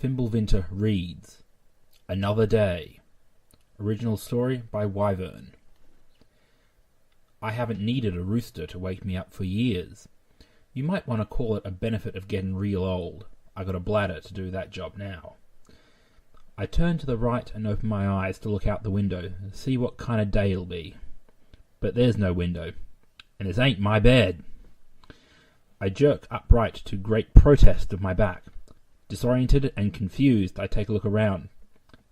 Fimbulvinter reads Another Day. Original story by wYvern. I haven't needed a rooster to wake me up for years. You might want to call it a benefit of getting real old. I got a bladder to do that job now. I turn to the right and open my eyes to look out the window and see what kind of day it'll be. But there's no window, and this ain't my bed. I jerk upright to great protest of my back. Disoriented and confused, I take a look around.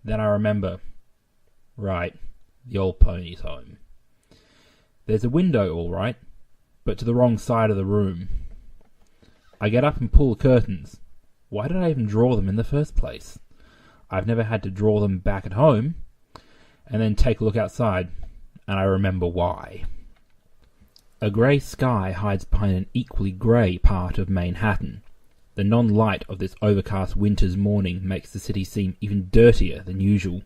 Then I remember. Right, the old pony's home. There's a window, all right, but to the wrong side of the room. I get up and pull the curtains. Why did I even draw them in the first place? I've never had to draw them back at home. And then take a look outside, and I remember why. A grey sky hides behind an equally grey part of Manhattan. The non-light of this overcast winter's morning makes the city seem even dirtier than usual.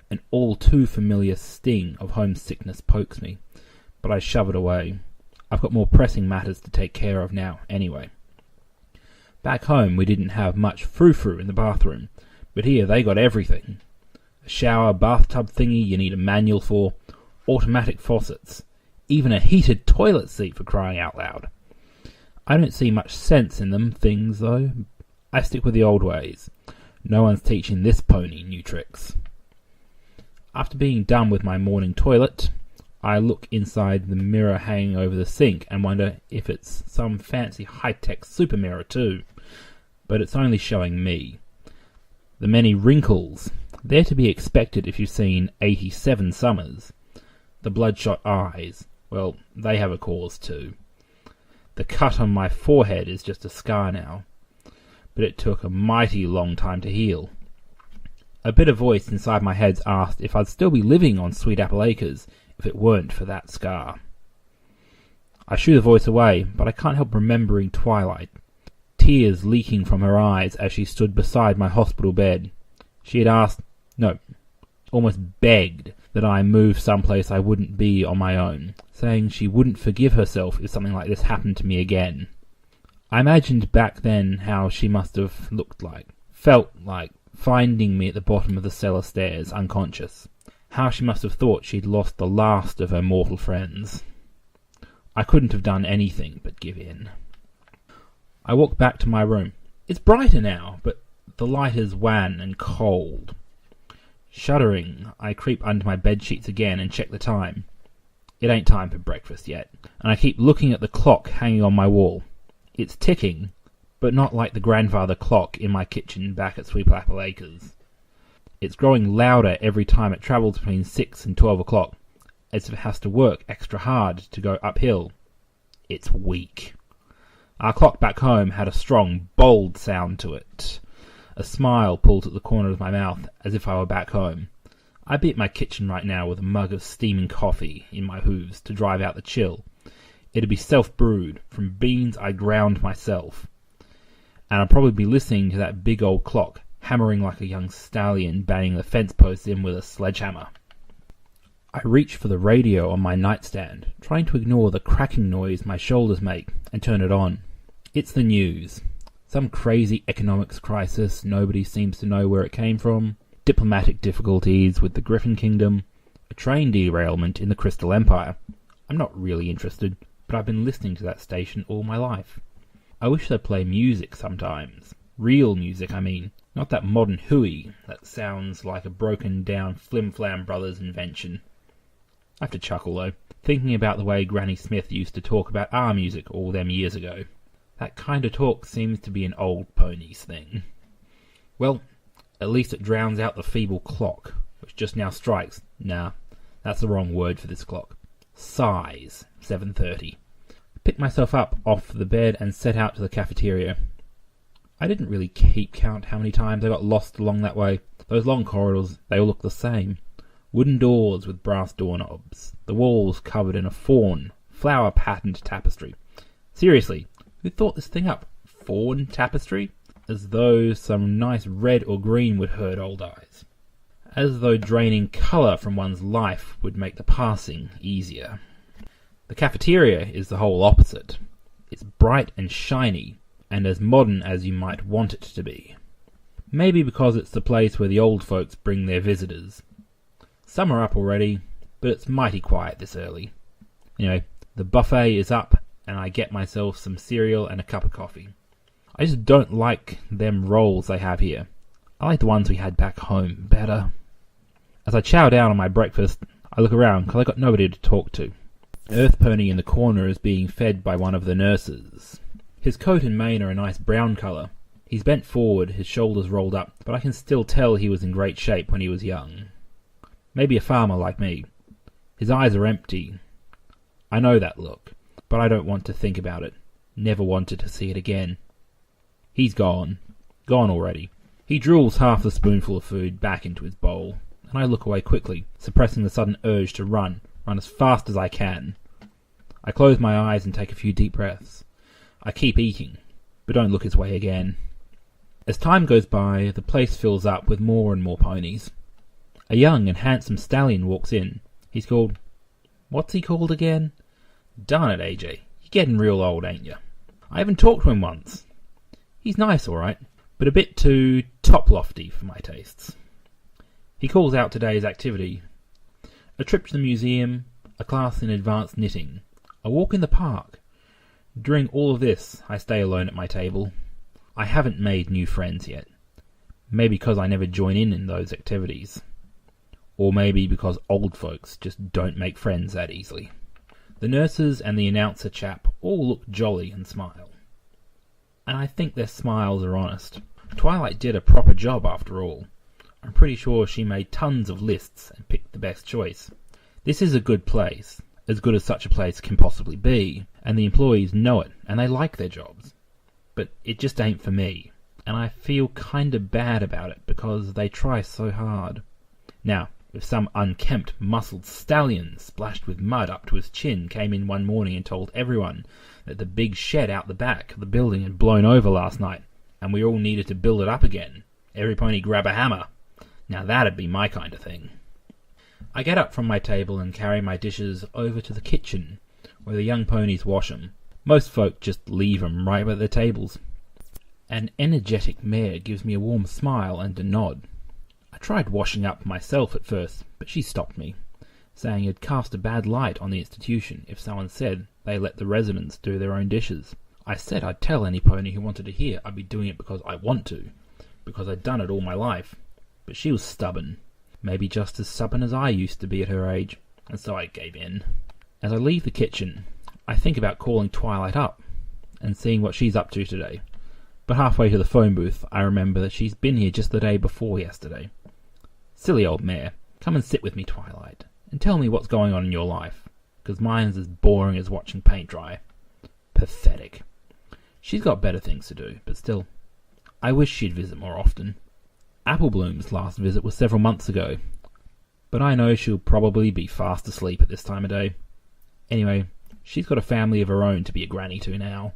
An all-too-familiar sting of homesickness pokes me, but I shove it away. I've got more pressing matters to take care of now, anyway. Back home we didn't have much frou-frou in the bathroom, but here they got everything. A shower bathtub thingy you need a manual for, automatic faucets, even a heated toilet seat for crying out loud. I don't see much sense in them things, though. I stick with the old ways. No one's teaching this pony new tricks. After being done with my morning toilet, I look inside the mirror hanging over the sink and wonder if it's some fancy high-tech super mirror too. But it's only showing me. The many wrinkles, they're to be expected if you've seen 87 Summers. The bloodshot eyes, well, they have a cause too. The cut on my forehead is just a scar now, but it took a mighty long time to heal. A bitter voice inside my head asked if I'd still be living on Sweet Apple Acres if it weren't for that scar. I shoo the voice away, but I can't help remembering Twilight, tears leaking from her eyes as she stood beside my hospital bed. She had asked, no, almost begged, that I move someplace I wouldn't be on my own, saying she wouldn't forgive herself if something like this happened to me again. I imagined back then how she must have looked like, felt like, finding me at the bottom of the cellar stairs, unconscious. How she must have thought she'd lost the last of her mortal friends. I couldn't have done anything but give in. I walk back to my room. It's brighter now, but the light is wan and cold. Shuddering, I creep under my bedsheets again and check the time. It ain't time for breakfast yet, and I keep looking at the clock hanging on my wall. It's ticking, but not like the grandfather clock in my kitchen back at Sweet Apple Acres. It's growing louder every time it travels between 6 and 12 o'clock, as if it has to work extra hard to go uphill. It's weak. Our clock back home had a strong, bold sound to it. A smile pulled at the corner of my mouth, as if I were back home. I'd be at my kitchen right now with a mug of steaming coffee in my hooves to drive out the chill. It'd be self-brewed, from beans I ground myself. And I'd probably be listening to that big old clock, hammering like a young stallion banging the fence posts in with a sledgehammer. I reach for the radio on my nightstand, trying to ignore the cracking noise my shoulders make, and turn it on. It's the news. Some crazy economics crisis, nobody seems to know where it came from, diplomatic difficulties with the Griffin Kingdom, a train derailment in the Crystal Empire. I'm not really interested, but I've been listening to that station all my life. I wish they'd play music sometimes. Real music, I mean. Not that modern hooey that sounds like a broken-down Flim Flam Brothers invention. I have to chuckle, though, thinking about the way Granny Smith used to talk about our music all them years ago. That kind of talk seems to be an old pony's thing. Well, at least it drowns out the feeble clock, which just now strikes. Nah, that's the wrong word for this clock. Sighs, 7:30. I picked myself up off the bed and set out to the cafeteria. I didn't really keep count how many times I got lost along that way. Those long corridors, they all look the same. Wooden doors with brass doorknobs. The walls covered in a fawn, flower-patterned tapestry. Seriously, who thought this thing up? Fawn tapestry? As though some nice red or green would hurt old eyes. As though draining colour from one's life would make the passing easier. The cafeteria is the whole opposite. It's bright and shiny, and as modern as you might want it to be. Maybe because it's the place where the old folks bring their visitors. Some are up already, but it's mighty quiet this early. Anyway, the buffet is up, and I get myself some cereal and a cup of coffee. I just don't like them rolls they have here. I like the ones we had back home better. As I chow down on my breakfast, I look around because I got nobody to talk to. Earth Pony in the corner is being fed by one of the nurses. His coat and mane are a nice brown colour. He's bent forward, his shoulders rolled up, but I can still tell he was in great shape when he was young. Maybe a farmer like me. His eyes are empty. I know that look, but I don't want to think about it. Never wanted to see it again. He's gone. Gone already. He drools half the spoonful of food back into his bowl, and I look away quickly, suppressing the sudden urge to run as fast as I can. I close my eyes and take a few deep breaths. I keep eating, but don't look his way again. As time goes by, the place fills up with more and more ponies. A young and handsome stallion walks in. He's called... What's he called again? Darn it, AJ. You're getting real old, ain't you? I haven't talked to him once. He's nice, all right, but a bit too top-lofty for my tastes. He calls out today's activity. A trip to the museum, a class in advanced knitting, a walk in the park. During all of this, I stay alone at my table. I haven't made new friends yet. Maybe because I never join in those activities. Or maybe because old folks just don't make friends that easily. The nurses and the announcer chap all look jolly and smile. And I think their smiles are honest. Twilight did a proper job after all. I'm pretty sure she made tons of lists and picked the best choice. This is a good place, as good as such a place can possibly be, and the employees know it, and they like their jobs. But it just ain't for me, and I feel kinda bad about it because they try so hard. Now, if some unkempt, muscled stallion splashed with mud up to his chin came in one morning and told everyone that the big shed out the back of the building had blown over last night, and we all needed to build it up again, every pony grab a hammer. Now that'd be my kind of thing. I get up from my table and carry my dishes over to the kitchen, where the young ponies wash 'em. Most folk just leave 'em right at their tables. An energetic mare gives me a warm smile and a nod. I tried washing up myself at first, but she stopped me, saying it'd cast a bad light on the institution if someone said they let the residents do their own dishes. I said I'd tell any pony who wanted to hear I'd be doing it because I want to, because I'd done it all my life. But she was stubborn, maybe just as stubborn as I used to be at her age, and so I gave in. As I leave the kitchen, I think about calling Twilight up and seeing what she's up to today. But halfway to the phone booth, I remember that she's been here just the day before yesterday. Silly old mare, come and sit with me, Twilight, and tell me what's going on in your life, because mine's as boring as watching paint dry. Pathetic. She's got better things to do, but still, I wish she'd visit more often. Apple Bloom's last visit was several months ago, but I know she'll probably be fast asleep at this time of day. Anyway, she's got a family of her own to be a granny to now.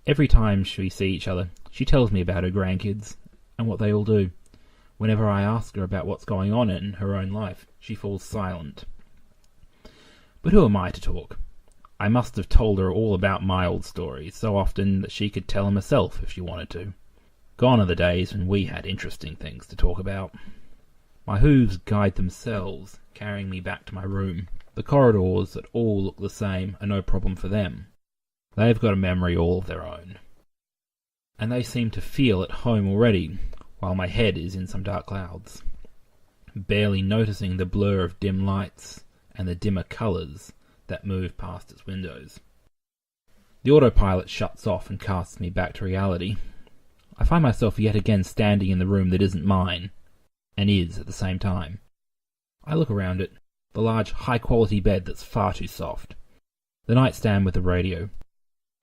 Every time we see each other, she tells me about her grandkids and what they all do. Whenever I ask her about what's going on in her own life, she falls silent. But who am I to talk? I must have told her all about my old stories so often that she could tell them herself if she wanted to. Gone are the days when we had interesting things to talk about. My hooves guide themselves, carrying me back to my room. The corridors that all look the same are no problem for them. They've got a memory all of their own. And they seem to feel at home already, while my head is in some dark clouds, barely noticing the blur of dim lights and the dimmer colours that move past its windows. The autopilot shuts off and casts me back to reality. I find myself yet again standing in the room that isn't mine, and is at the same time. I look around it, the large high-quality bed that's far too soft, the nightstand with the radio,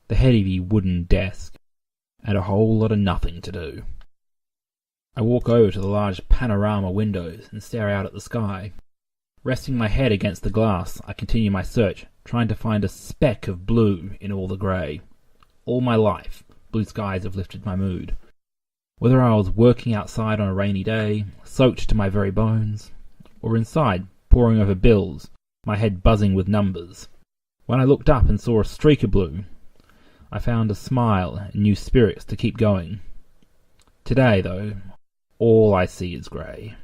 the heavy wooden desk, and a whole lot of nothing to do. I walk over to the large panorama windows and stare out at the sky. Resting my head against the glass, I continue my search, trying to find a speck of blue in all the grey. All my life, blue skies have lifted my mood. Whether I was working outside on a rainy day, soaked to my very bones, or inside, poring over bills, my head buzzing with numbers. When I looked up and saw a streak of blue, I found a smile and new spirits to keep going. Today, though, all I see is grey.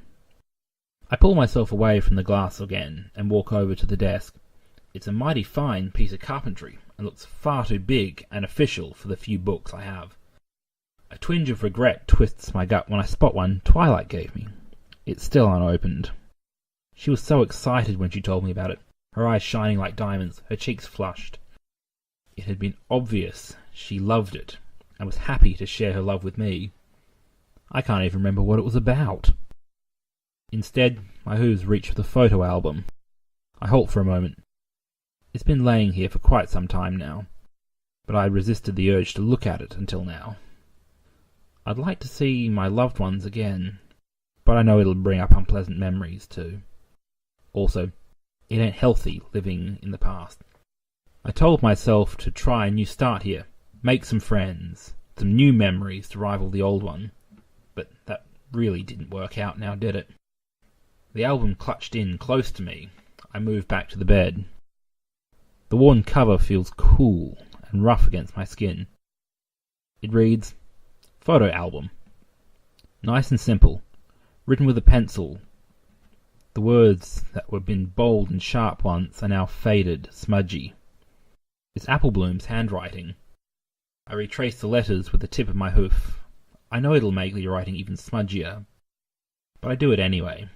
I pull myself away from the glass again and walk over to the desk. It's a mighty fine piece of carpentry and looks far too big and official for the few books I have. A twinge of regret twists my gut when I spot one Twilight gave me. It's still unopened. She was so excited when she told me about it, her eyes shining like diamonds, her cheeks flushed. It had been obvious she loved it and was happy to share her love with me. I can't even remember what it was about. Instead, my hooves reach for the photo album. I halt for a moment. It's been laying here for quite some time now, but I resisted the urge to look at it until now. I'd like to see my loved ones again, but I know it'll bring up unpleasant memories too. Also, it ain't healthy living in the past. I told myself to try a new start here, make some friends, some new memories to rival the old one, but that really didn't work out now, did it? The album clutched in close to me. I moved back to the bed. The worn cover feels cool and rough against my skin. It reads, Photo album. Nice and simple, written with a pencil. The words that were been bold and sharp once are now faded, smudgy. It's Applebloom's handwriting. I retrace the letters with the tip of my hoof. I know it'll make the writing even smudgier, but I do it anyway.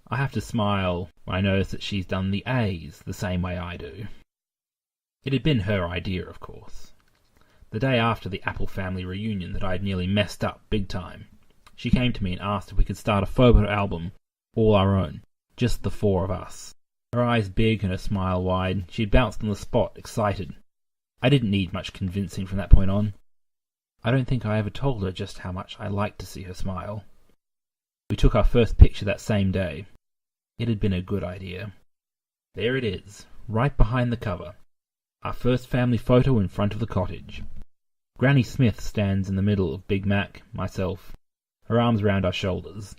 I have to smile when I notice that she's done the A's the same way I do. It had been her idea, of course. The day after the Apple family reunion that I had nearly messed up big time, she came to me and asked if we could start a photo album, all our own, just the four of us. Her eyes big and her smile wide, she had bounced on the spot, excited. I didn't need much convincing from that point on. I don't think I ever told her just how much I liked to see her smile. We took our first picture that same day. It had been a good idea. There it is, right behind the cover. Our first family photo in front of the cottage. Granny Smith stands in the middle of Big Mac, myself, her arms round our shoulders.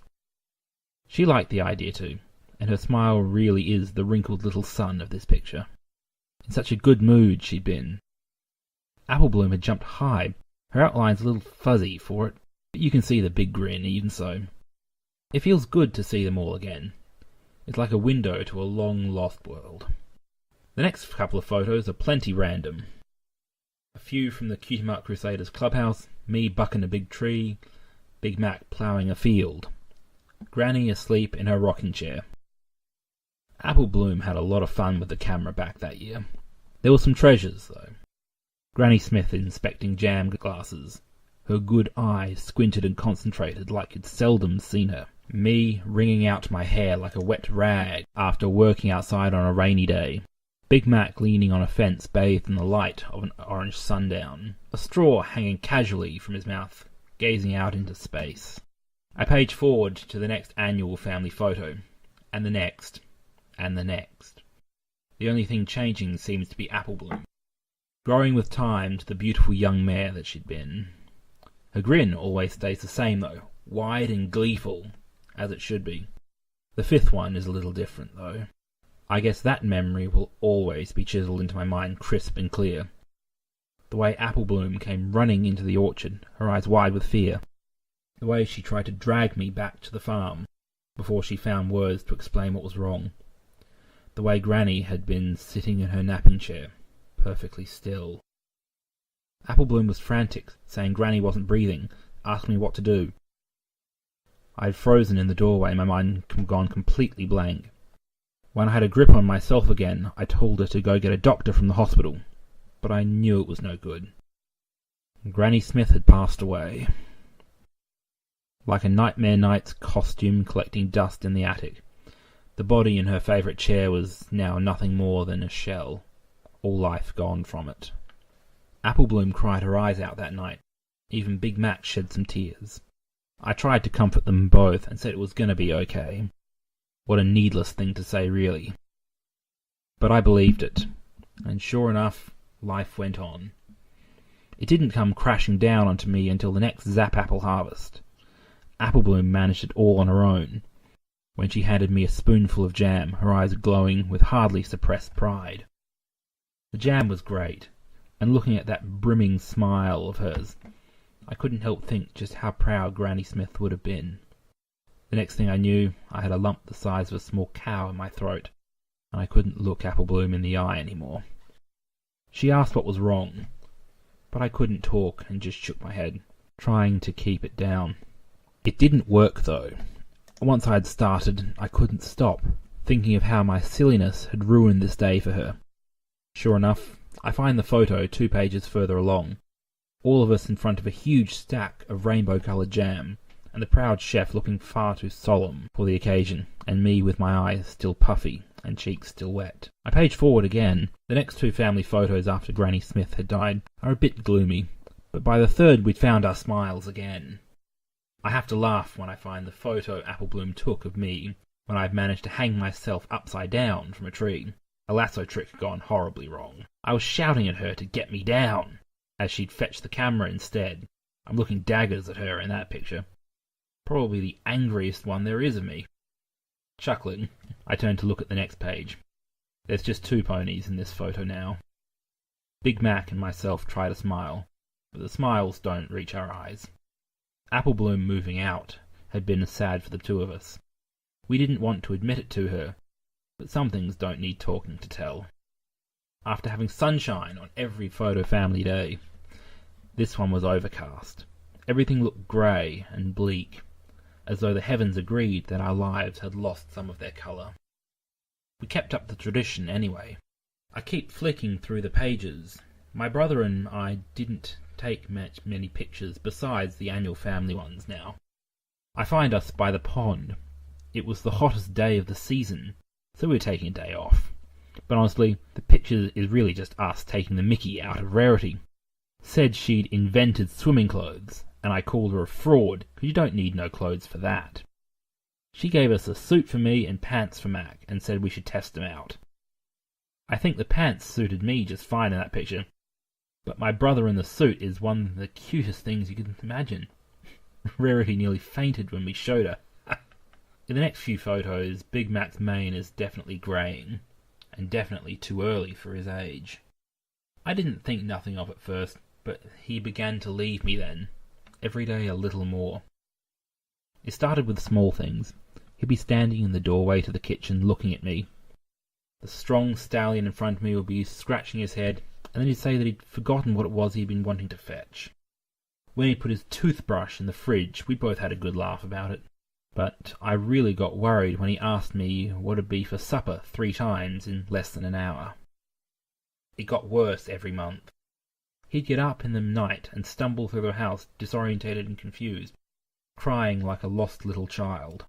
She liked the idea too, and her smile really is the wrinkled little sun of this picture. In such a good mood she'd been. Applebloom had jumped high. Her outline's a little fuzzy for it, but you can see the big grin even so. It feels good to see them all again. It's like a window to a long-lost world. The next couple of photos are plenty random. A few from the Cutie Mark Crusaders clubhouse, me bucking a big tree, Big Mac ploughing a field, Granny asleep in her rocking chair. Applebloom had a lot of fun with the camera back that year. There were some treasures, though. Granny Smith inspecting jam glasses, her good eyes squinted and concentrated like you'd seldom seen her. Me wringing out my hair like a wet rag after working outside on a rainy day. Big Mac leaning on a fence bathed in the light of an orange sundown, a straw hanging casually from his mouth, gazing out into space. I page forward to the next annual family photo, and the next, and the next. The only thing changing seems to be Applebloom, growing with time to the beautiful young mare that she'd been. Her grin always stays the same though, wide and gleeful, as it should be. The fifth one is a little different though. I guess that memory will always be chiselled into my mind crisp and clear. The way Applebloom came running into the orchard, her eyes wide with fear. The way she tried to drag me back to the farm, before she found words to explain what was wrong. The way Granny had been sitting in her napping chair, perfectly still. Applebloom was frantic, saying Granny wasn't breathing, asking me what to do. I had frozen in the doorway, my mind gone completely blank. When I had a grip on myself again, I told her to go get a doctor from the hospital, but I knew it was no good. Granny Smith had passed away. Like a Nightmare Night's costume collecting dust in the attic, the body in her favourite chair was now nothing more than a shell, all life gone from it. Applebloom cried her eyes out that night. Even Big Mac shed some tears. I tried to comfort them both and said it was going to be okay. What a needless thing to say, really. But I believed it, and sure enough, life went on. It didn't come crashing down onto me until the next Zap Apple harvest. Applebloom managed it all on her own. When she handed me a spoonful of jam, her eyes glowing with hardly suppressed pride. The jam was great, and looking at that brimming smile of hers, I couldn't help think just how proud Granny Smith would have been. The next thing I knew, I had a lump the size of a small cow in my throat, and I couldn't look Apple Bloom in the eye anymore. She asked what was wrong, but I couldn't talk and just shook my head, trying to keep it down. It didn't work though. Once I had started, I couldn't stop, thinking of how my silliness had ruined this day for her. Sure enough, I find the photo 2 pages further along, all of us in front of a huge stack of rainbow-coloured jam, and the proud chef looking far too solemn for the occasion, and me with my eyes still puffy and cheeks still wet. I page forward again. The next 2 family photos after Granny Smith had died are a bit gloomy, but by the third we'd found our smiles again. I have to laugh when I find the photo Apple Bloom took of me when I'd managed to hang myself upside down from a tree. A lasso trick gone horribly wrong. I was shouting at her to get me down, as she'd fetched the camera instead. I'm looking daggers at her in that picture. Probably the angriest one there is of me. Chuckling, I turn to look at the next page. There's just 2 ponies in this photo now. Big Mac and myself try to smile, but the smiles don't reach our eyes. Apple Bloom moving out had been sad for the 2 of us. We didn't want to admit it to her, but some things don't need talking to tell. After having sunshine on every photo family day, this one was overcast. Everything looked grey and bleak, as though the heavens agreed that our lives had lost some of their colour. We kept up the tradition anyway. I keep flicking through the pages. My brother and I didn't take many pictures besides the annual family ones now. I find us by the pond. It was the hottest day of the season, so we were taking a day off. But honestly, the picture is really just us taking the mickey out of Rarity. Said she'd invented swimming clothes, and I called her a fraud, because you don't need no clothes for that. She gave us a suit for me and pants for Mac, and said we should test them out. I think the pants suited me just fine in that picture, but my brother in the suit is one of the cutest things you can imagine. Rarity nearly fainted when we showed her. In the next few photos, Big Mac's mane is definitely greying, and definitely too early for his age. I didn't think nothing of it first, but he began to leave me then, every day a little more. It started with small things. He'd be standing in the doorway to the kitchen looking at me. The strong stallion in front of me would be scratching his head, and then he'd say that he'd forgotten what it was he'd been wanting to fetch. When he'd put his toothbrush in the fridge, we both had a good laugh about it. But I really got worried when he asked me what it'd be for supper 3 times in less than an hour. It got worse every month. He'd get up in the night and stumble through the house disorientated and confused, crying like a lost little child.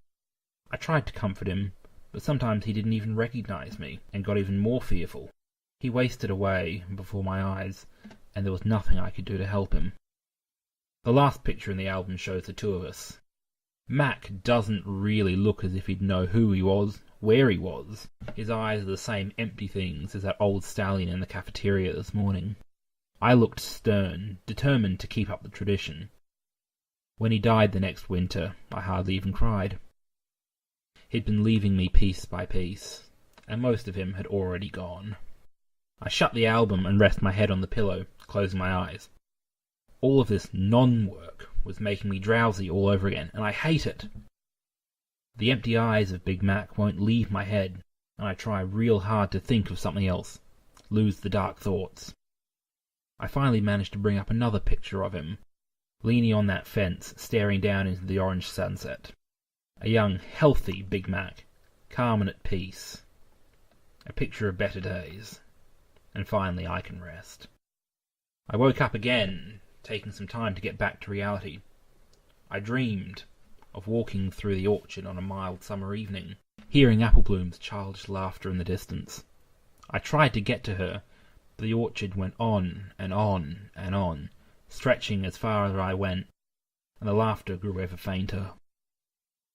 I tried to comfort him, but sometimes he didn't even recognize me, and got even more fearful. He wasted away before my eyes, and there was nothing I could do to help him. The last picture in the album shows the 2 of us. Mac doesn't really look as if he'd know who he was, where he was. His eyes are the same empty things as that old stallion in the cafeteria this morning. I looked stern, determined to keep up the tradition. When he died the next winter, I hardly even cried. He'd been leaving me piece by piece, and most of him had already gone. I shut the album and rest my head on the pillow, closing my eyes. All of this non-work was making me drowsy all over again, and I hate it. The empty eyes of Big Mac won't leave my head, and I try real hard to think of something else, lose the dark thoughts. I finally managed to bring up another picture of him, leaning on that fence, staring down into the orange sunset. A young, healthy Big Mac, calm and at peace. A picture of better days. And finally I can rest. I woke up again, taking some time to get back to reality. I dreamed of walking through the orchard on a mild summer evening, hearing Apple Bloom's childish laughter in the distance. I tried to get to her, but the orchard went on and on and on, stretching as far as I went, and the laughter grew ever fainter.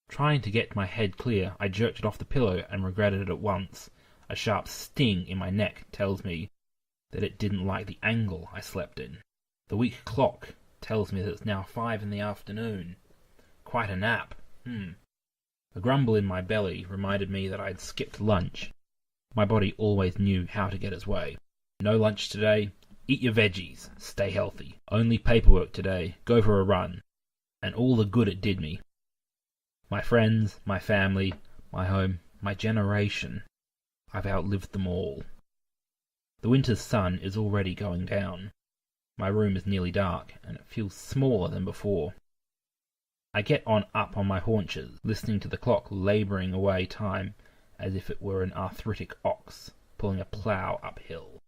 Trying to get my head clear, I jerked it off the pillow and regretted it at once. A sharp sting in my neck tells me that it didn't like the angle I slept in. The weak clock tells me that it's now 5 in the afternoon. Quite a nap. A grumble in my belly reminded me that I had skipped lunch. My body always knew how to get its way. No lunch today. Eat your veggies. Stay healthy. Only paperwork today. Go for a run. And all the good it did me. My friends, my family, my home, my generation. I've outlived them all. The winter's sun is already going down. My room is nearly dark, and it feels smaller than before. I get up on my haunches, listening to the clock labouring away time as if it were an arthritic ox pulling a plough uphill.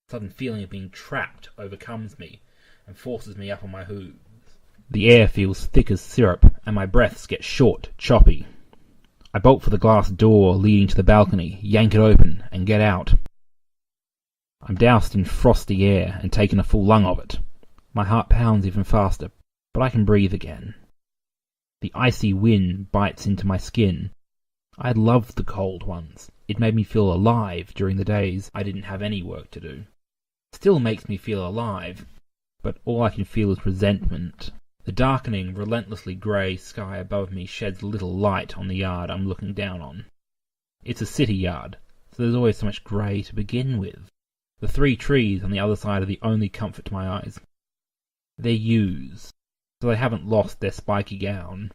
A sudden feeling of being trapped overcomes me and forces me up on my hooves. The air feels thick as syrup, and my breaths get short, choppy. I bolt for the glass door leading to the balcony, yank it open, and get out. I'm doused in frosty air and taken a full lung of it. My heart pounds even faster, but I can breathe again. The icy wind bites into my skin. I had loved the cold once. It made me feel alive during the days I didn't have any work to do. It still makes me feel alive, but all I can feel is resentment. The darkening, relentlessly grey sky above me sheds little light on the yard I'm looking down on. It's a city yard, so there's always so much grey to begin with. The 3 trees on the other side are the only comfort to my eyes. They're yews, so they haven't lost their spiky gown.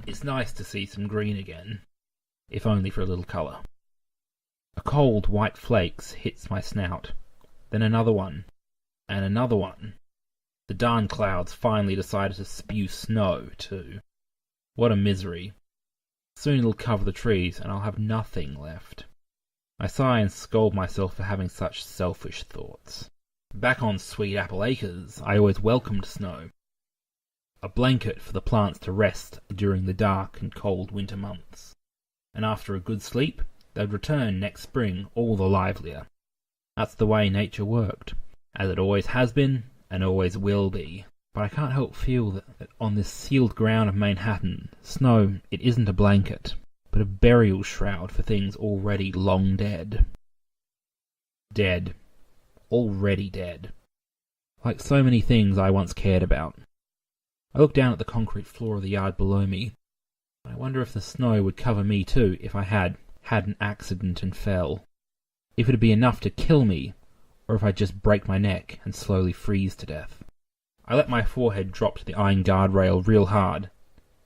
It's nice to see some green again, if only for a little colour. A cold white flakes hits my snout, then another one, and another one. The darn clouds finally decided to spew snow, too. What a misery. Soon it'll cover the trees, and I'll have nothing left. I sigh and scold myself for having such selfish thoughts. Back on Sweet Apple Acres, I always welcomed snow. A blanket for the plants to rest during the dark and cold winter months. And after a good sleep, they'd return next spring all the livelier. That's the way nature worked, as it always has been and always will be. But I can't help feel that on this sealed ground of Manhattan, snow, it isn't a blanket, but a burial shroud for things already long dead. Dead. Already dead. Like so many things I once cared about. I look down at the concrete floor of the yard below me. I wonder if the snow would cover me too if I had an accident and fell. If it'd be enough to kill me, or if I'd just break my neck and slowly freeze to death. I let my forehead drop to the iron guardrail real hard,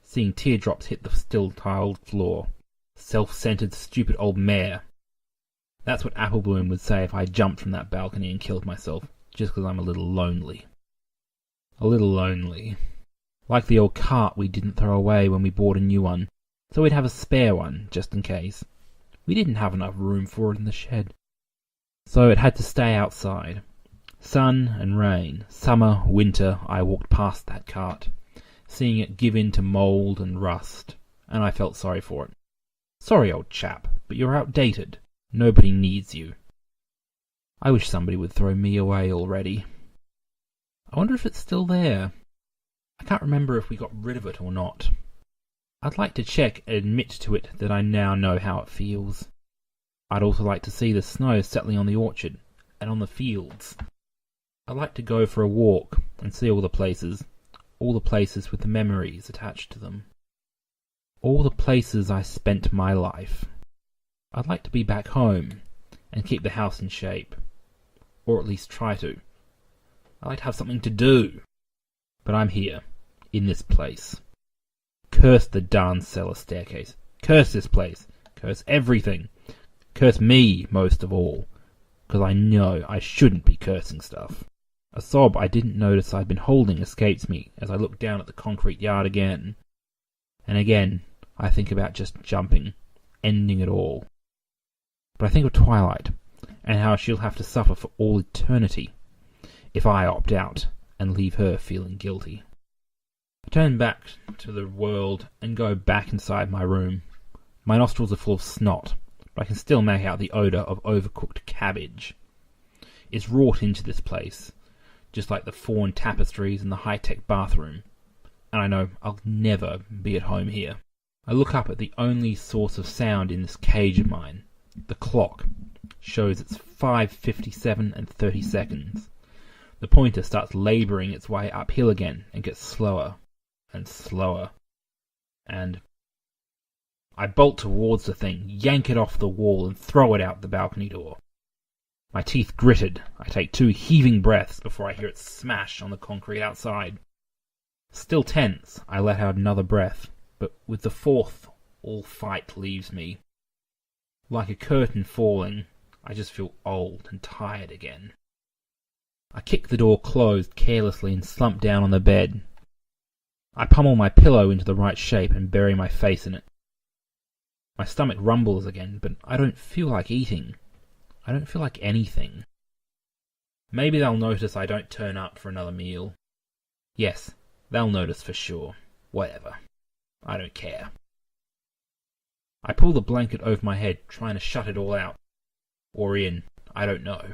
seeing teardrops hit the still-tiled floor. Self-centered, stupid old mare. That's what Applebloom would say if I jumped from that balcony and killed myself, just because I'm a little lonely. A little lonely. Like the old cart we didn't throw away when we bought a new one, so we'd have a spare one, just in case. We didn't have enough room for it in the shed. So it had to stay outside. Sun and rain, summer, winter, I walked past that cart, seeing it give in to mould and rust, and I felt sorry for it. Sorry, old chap, but you're outdated. Nobody needs you. I wish somebody would throw me away already. I wonder if it's still there. I can't remember if we got rid of it or not. I'd like to check and admit to it that I now know how it feels. I'd also like to see the snow settling on the orchard and on the fields. I'd like to go for a walk and see all the places with the memories attached to them. All the places I spent my life. I'd like to be back home and keep the house in shape. Or at least try to. I'd like to have something to do. But I'm here, in this place. Curse the darn cellar staircase. Curse this place. Curse everything. Curse me, most of all. Because I know I shouldn't be cursing stuff. A sob I didn't notice I'd been holding escapes me as I look down at the concrete yard again. And again, I think about just jumping, ending it all. But I think of Twilight, and how she'll have to suffer for all eternity if I opt out and leave her feeling guilty. I turn back to the world and go back inside my room. My nostrils are full of snot, but I can still make out the odour of overcooked cabbage. It's wrought into this place, just like the fawn tapestries in the high-tech bathroom, and I know I'll never be at home here. I look up at the only source of sound in this cage of mine. The clock shows it's 5:57 and 30 seconds. The pointer starts labouring its way uphill again and gets slower and slower. And I bolt towards the thing, yank it off the wall and throw it out the balcony door. My teeth gritted, I take 2 heaving breaths before I hear it smash on the concrete outside. Still tense, I let out another breath but with the fourth, all fight leaves me. Like a curtain falling, I just feel old and tired again. I kick the door closed carelessly and slump down on the bed. I pummel my pillow into the right shape and bury my face in it. My stomach rumbles again, but I don't feel like eating. I don't feel like anything. Maybe they'll notice I don't turn up for another meal. Yes, they'll notice for sure. Whatever. I don't care. I pull the blanket over my head, trying to shut it all out. Or in, I don't know.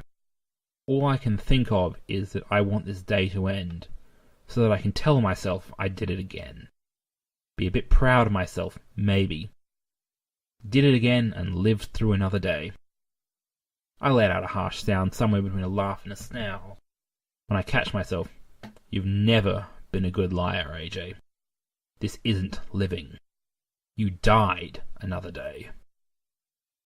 All I can think of is that I want this day to end, so that I can tell myself I did it again. Be a bit proud of myself, maybe. Did it again and lived through another day. I let out a harsh sound somewhere between a laugh and a snarl. When I catch myself, you've never been a good liar, AJ. This isn't living. You died another day.